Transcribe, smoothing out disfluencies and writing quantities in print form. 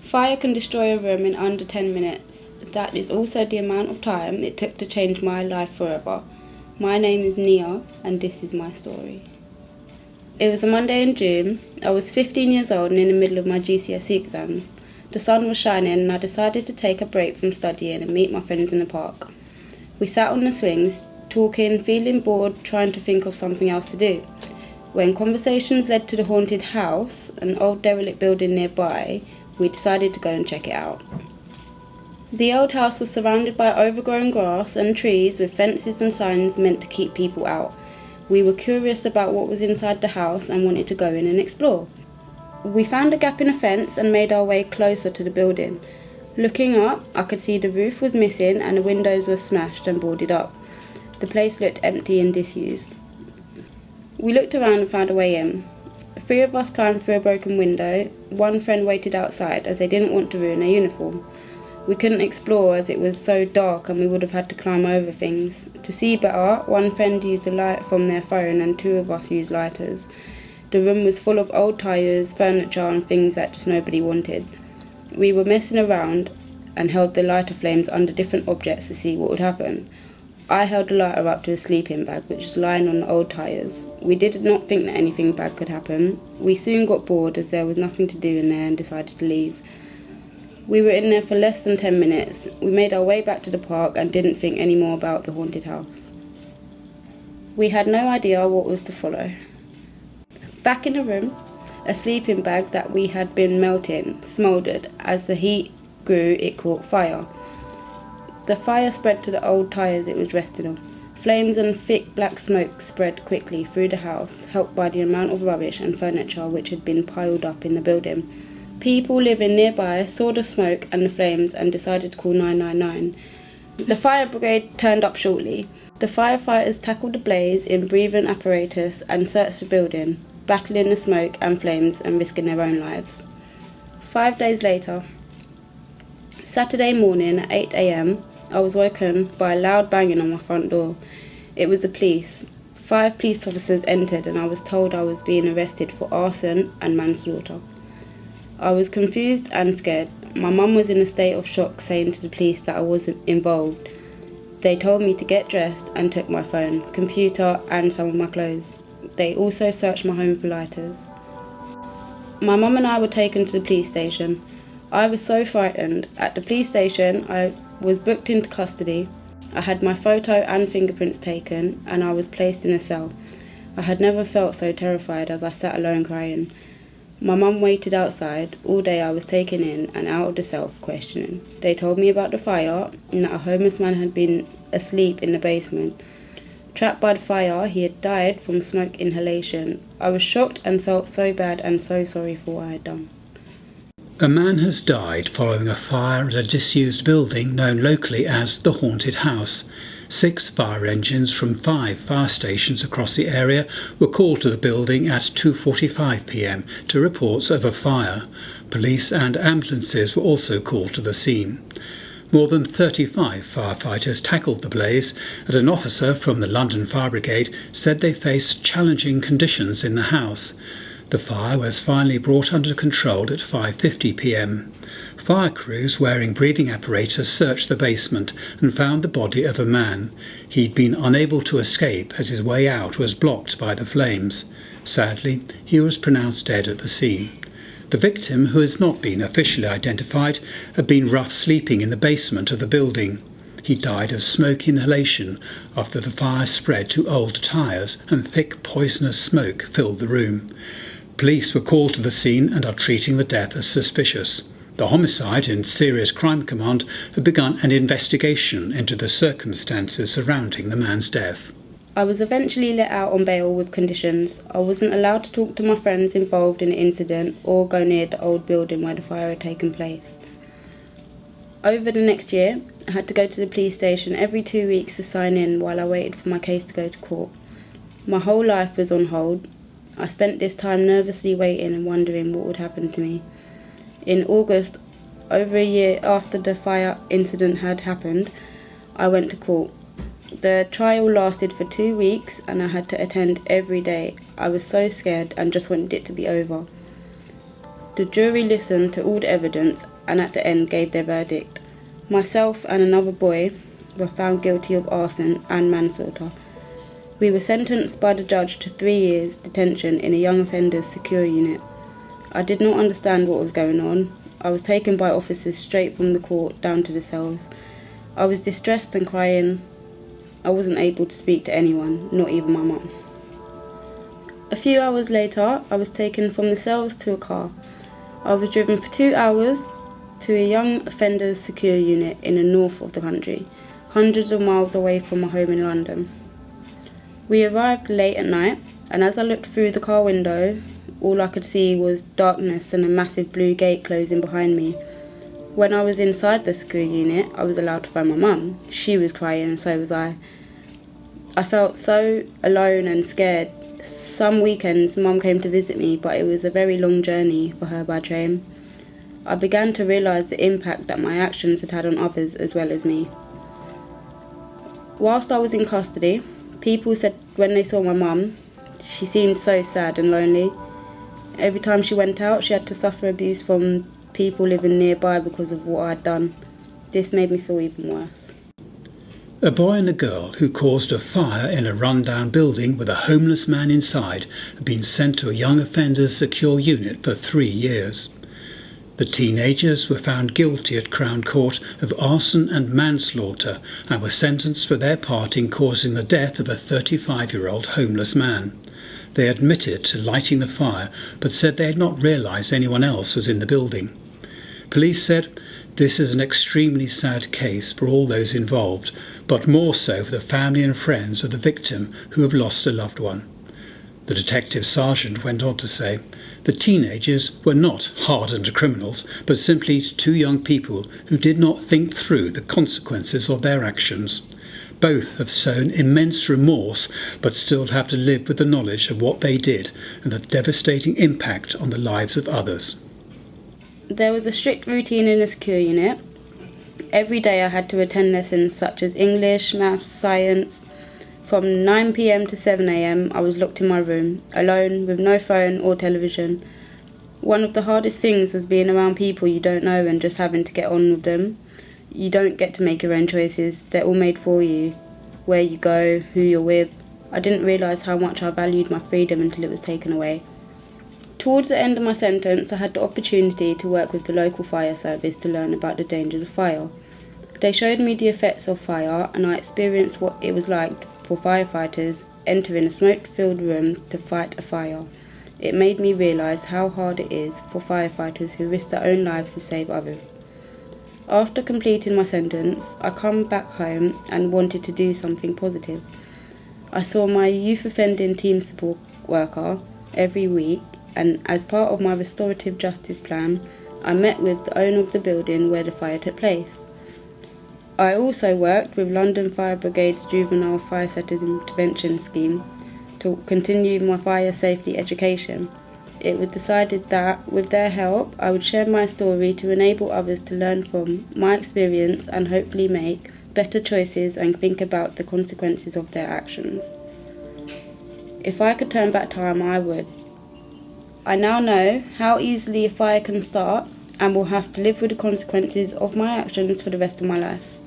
Fire can destroy a room in under 10 minutes. That is also the amount of time it took to change my life forever. My name is Nia, and this is my story. It was a Monday in June. I was 15 years old and in the middle of my GCSE exams. The sun was shining and I decided to take a break from studying and meet my friends in the park. We sat on the swings, talking, feeling bored, trying to think of something else to do. When conversations led to the haunted house, an old derelict building nearby, we decided to go and check it out. The old house was surrounded by overgrown grass and trees with fences and signs meant to keep people out. We were curious about what was inside the house and wanted to go in and explore. We found a gap in a fence and made our way closer to the building. Looking up, I could see the roof was missing and the windows were smashed and boarded up. The place looked empty and disused. We looked around and found a way in. 3 of us climbed through a broken window. One friend waited outside as they didn't want to ruin their uniform. We couldn't explore as it was so dark and we would have had to climb over things. To see better, one friend used a light from their phone and 2 of us used lighters. The room was full of old tyres, furniture and things that just nobody wanted. We were messing around and held the lighter flames under different objects to see what would happen. I held the lighter up to a sleeping bag which was lying on the old tyres. We did not think that anything bad could happen. We soon got bored as there was nothing to do in there and decided to leave. We were in there for less than 10 minutes. We made our way back to the park and didn't think any more about the haunted house. We had no idea what was to follow. Back in the room, a sleeping bag that we had been melting smouldered. As the heat grew, it caught fire. The fire spread to the old tyres it was resting on. Flames and thick black smoke spread quickly through the house, helped by the amount of rubbish and furniture which had been piled up in the building. People living nearby saw the smoke and the flames and decided to call 999. The fire brigade turned up shortly. The firefighters tackled the blaze in breathing apparatus and searched the building, battling the smoke and flames and risking their own lives. 5 days later, Saturday morning at 8 a.m, I was woken by a loud banging on my front door. It was the police. 5 police officers entered and I was told I was being arrested for arson and manslaughter. I was confused and scared. My mum was in a state of shock, saying to the police that I wasn't involved. They told me to get dressed and took my phone, computer and some of my clothes. They also searched my home for lighters. My mum and I were taken to the police station. I was so frightened. At the police station, I was booked into custody. I had my photo and fingerprints taken and I was placed in a cell. I had never felt so terrified as I sat alone crying. My mum waited outside. All day I was taken in and out of the cell for questioning. They told me about the fire and that a homeless man had been asleep in the basement. Trapped by the fire, he had died from smoke inhalation. I was shocked and felt so bad and so sorry for what I had done. A man has died following a fire at a disused building known locally as the Haunted House. 6 fire engines from 5 fire stations across the area were called to the building at 2:45 p.m. to reports of a fire. Police and ambulances were also called to the scene. More than 35 firefighters tackled the blaze, and an officer from the London Fire Brigade said they faced challenging conditions in the house. The fire was finally brought under control at 5:50 p.m. Fire crews wearing breathing apparatus searched the basement and found the body of a man. He'd been unable to escape as his way out was blocked by the flames. Sadly, he was pronounced dead at the scene. The victim, who has not been officially identified, had been rough sleeping in the basement of the building. He died of smoke inhalation after the fire spread to old tyres and thick poisonous smoke filled the room. Police were called to the scene and are treating the death as suspicious. The Homicide and Serious Crime Command have begun an investigation into the circumstances surrounding the man's death. I was eventually let out on bail with conditions. I wasn't allowed to talk to my friends involved in the incident or go near the old building where the fire had taken place. Over the next year, I had to go to the police station every 2 weeks to sign in while I waited for my case to go to court. My whole life was on hold. I spent this time nervously waiting and wondering what would happen to me. In August, over a year after the fire incident had happened, I went to court. The trial lasted for 2 weeks and I had to attend every day. I was so scared and just wanted it to be over. The jury listened to all the evidence and at the end gave their verdict. Myself and another boy were found guilty of arson and manslaughter. We were sentenced by the judge to 3 years detention in a young offenders secure unit. I did not understand what was going on. I was taken by officers straight from the court down to the cells. I was distressed and crying. I wasn't able to speak to anyone, not even my mum. A few hours later, I was taken from the cells to a car. I was driven for 2 hours to a young offenders secure unit in the north of the country, hundreds of miles away from my home in London. We arrived late at night, and as I looked through the car window, all I could see was darkness and a massive blue gate closing behind me. When I was inside the secure unit, I was allowed to find my mum. She was crying and so was I. I felt so alone and scared. Some weekends mum came to visit me, but it was a very long journey for her by train. I began to realise the impact that my actions had had on others as well as me. Whilst I was in custody, people said when they saw my mum, she seemed so sad and lonely. Every time she went out, she had to suffer abuse from people living nearby because of what I'd done. This made me feel even worse. A boy and a girl who caused a fire in a run-down building with a homeless man inside had been sent to a young offenders secure unit for 3 years. The teenagers were found guilty at Crown Court of arson and manslaughter and were sentenced for their part in causing the death of a 35-year-old homeless man. They admitted to lighting the fire but said they had not realised anyone else was in the building. Police said this is an extremely sad case for all those involved, but more so for the family and friends of the victim who have lost a loved one. The detective sergeant went on to say, the teenagers were not hardened criminals, but simply 2 young people who did not think through the consequences of their actions. Both have shown immense remorse, but still have to live with the knowledge of what they did and the devastating impact on the lives of others. There was a strict routine in the secure unit. Every day I had to attend lessons such as English, maths, science. From 9 p.m. to 7 a.m. I was locked in my room, alone, with no phone or television. One of the hardest things was being around people you don't know and just having to get on with them. You don't get to make your own choices, they're all made for you. Where you go, who you're with. I didn't realise how much I valued my freedom until it was taken away. Towards the end of my sentence, I had the opportunity to work with the local fire service to learn about the dangers of fire. They showed me the effects of fire and I experienced what it was like for firefighters entering a smoke-filled room to fight a fire. It made me realise how hard it is for firefighters who risk their own lives to save others. After completing my sentence, I come back home and wanted to do something positive. I saw my youth offending team support worker every week, and as part of my restorative justice plan, I met with the owner of the building where the fire took place. I also worked with London Fire Brigade's Juvenile Firesetters Intervention Scheme to continue my fire safety education. It was decided that, with their help, I would share my story to enable others to learn from my experience and hopefully make better choices and think about the consequences of their actions. If I could turn back time, I would. I now know how easily a fire can start and will have to live with the consequences of my actions for the rest of my life.